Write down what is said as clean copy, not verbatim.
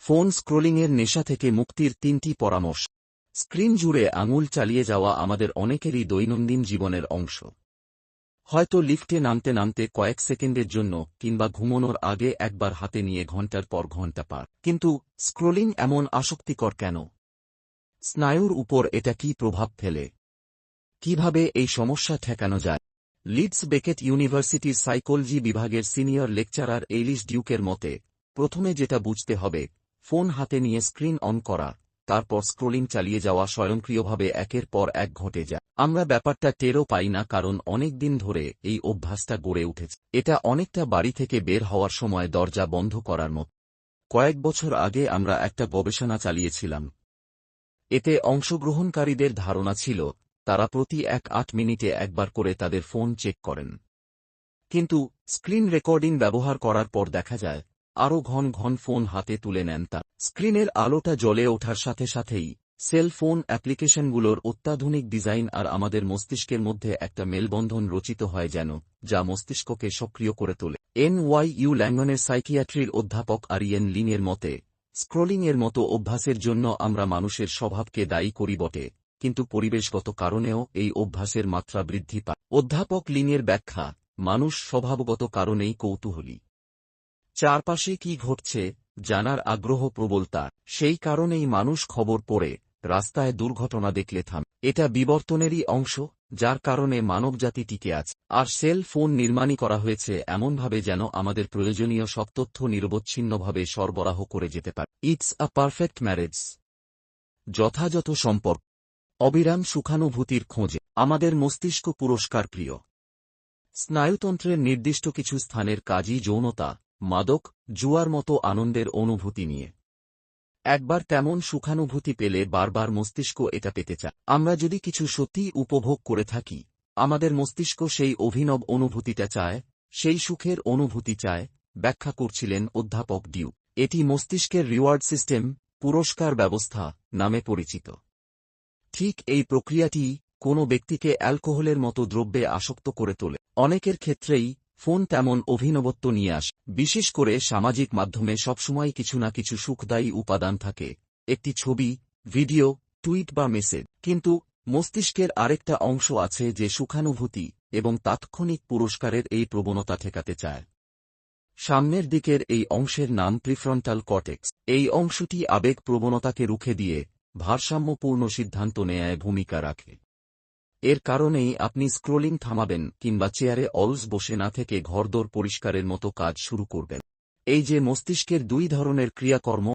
Phone স্ক্রোলিংয়ের নেশা থেকে মুক্তির ৩টি পরামর্শ। স্ক্রিন জুড়ে আঙুল চালিয়ে যাওয়া আমাদের অনেকেরই দৈনন্দিন জীবনের অংশ। হয়তো লিফটে নামতে নামতে কয়েক সেকেন্ডের জন্য কিংবা ঘুমানোর আগে একবার হাতে নিয়ে ঘণ্টার পর ঘণ্টা পার। কিন্তু স্ক্রোলিং এমন আসক্তিকর কেন? স্নায়ুর উপর এটা কী প্রভাব ফেলে? কিভাবে এই সমস্যা ঠেকানো যায়? লিডস বেকেট ইউনিভার্সিটির সাইকোলজি বিভাগের সিনিয়র লেকচারার এইলিশ ডিউকের মতে, প্রথমে যেটা বুঝতে হবে, ফোন হাতে নিয়ে স্ক্রিন অন করা, তারপর স্ক্রোলিং চালিয়ে যাওয়া স্বয়ংক্রিয়ভাবে একের পর এক ঘটে যায়। আমরা ব্যাপারটা টেরও পাই না, কারণ অনেক দিন ধরে এই অভ্যাসটা গড়ে উঠেছে। এটা অনেকটা বাড়ি থেকে বের হওয়ার সময় দরজা বন্ধ করার মতো। কয়েক বছর আগে আমরা একটা গবেষণা চালিয়েছিলাম। এতে অংশগ্রহণকারীদের ধারণা ছিল তারা প্রতি ৮ মিনিটে একবার করে তাদের ফোন চেক করেন। কিন্তু স্ক্রিন রেকর্ডিং ব্যবহার করার পর দেখা যায় আরও ঘন ঘন ফোন হাতে তুলে নেন তারা। স্ক্রিনের আলোটা জ্বলে ওঠার সাথে সাথেই সেল ফোন অ্যাপ্লিকেশনগুলোর অত্যাধুনিক ডিজাইন আর আমাদের মস্তিষ্কের মধ্যে একটা মেলবন্ধন রচিত হয় যেন, যা মস্তিষ্ককে সক্রিয় করে তোলে। NYU ল্যাঙ্গনের সাইকিয়াট্রির অধ্যাপক আরিয়েন লিনের মতে, স্ক্রোলিংয়ের মতো অভ্যাসের জন্য আমরা মানুষের স্বভাবকে দায়ী করি বটে, কিন্তু পরিবেশগত কারণেও এই অভ্যাসের মাত্রা বৃদ্ধি পায়। অধ্যাপক লিনের ব্যাখ্যা, মানুষ স্বভাবগত কারণেই কৌতূহলী। চারপাশে কি ঘটছে জানার আগ্রহ প্রবল তার। সেই কারণেই মানুষ খবর পড়ে, রাস্তায় দুর্ঘটনা দেখলে থামে। এটা বিবর্তনেরই অংশ, যার কারণে মানবজাতি টিকে আছে। আর সেল ফোন নির্মাণই করা হয়েছে এমনভাবে যেন আমাদের প্রয়োজনীয় সব তথ্য নিরবচ্ছিন্নভাবে সরবরাহ করে যেতে পারে। It's a perfect marriage. যথাযথ সম্পর্ক, অবিরাম সুখানুভূতির খোঁজে। আমাদের মস্তিষ্ক পুরস্কার প্রিয়। স্নায়ুতন্ত্রের নির্দিষ্ট কিছু স্থানের কাজই যৌনতা, মাদক, জুয়ার মতো আনন্দের অনুভূতি নিয়ে। একবার তেমন সুখানুভূতি পেলে বারবার মস্তিষ্ক এটা পেতে চায়। আমরা যদি কিছু সত্যিই উপভোগ করে থাকি, আমাদের মস্তিষ্ক সেই অভিনব অনুভূতিটা চায়, সেই সুখের অনুভূতি চায়, ব্যাখ্যা করছিলেন অধ্যাপক ডিউ। এটি মস্তিষ্কের রিওয়ার্ড সিস্টেম, পুরস্কার ব্যবস্থা নামে পরিচিত। ঠিক এই প্রক্রিয়াটি কোনো ব্যক্তিকে অ্যালকোহলের মতো দ্রব্যে আসক্ত করে তোলে। অনেকের ক্ষেত্রেই ফোন তেমন অভিনবত্ব নিয়ে আসে। বিশেষ করে সামাজিক মাধ্যমে সবসময় কিছু না কিছু সুখদায়ী উপাদান থাকে, একটি ছবি, ভিডিও, টুইট বা মেসেজ। কিন্তু মস্তিষ্কের আরেকটা অংশ আছে যে সুখানুভূতি এবং তাৎক্ষণিক পুরস্কারের এই প্রবণতা ঠেকাতে চায়। সামনের দিকের এই অংশের নাম প্রিফ্রন্টাল কর্টেক্স। এই অংশটি আবেগ প্রবণতাকে রুখে দিয়ে ভারসাম্যপূর্ণ সিদ্ধান্ত নেয়ায় ভূমিকা রাখে। এর কারণেই আপনি স্ক্রোলিং থামাবেন কিংবা চেয়ারে অলস বসে না থেকে ঘরদোর পরিষ্কারের মতো কাজ শুরু করবেন। এই যে মস্তিষ্কের দুই ধরনের ক্রিয়াকর্ম,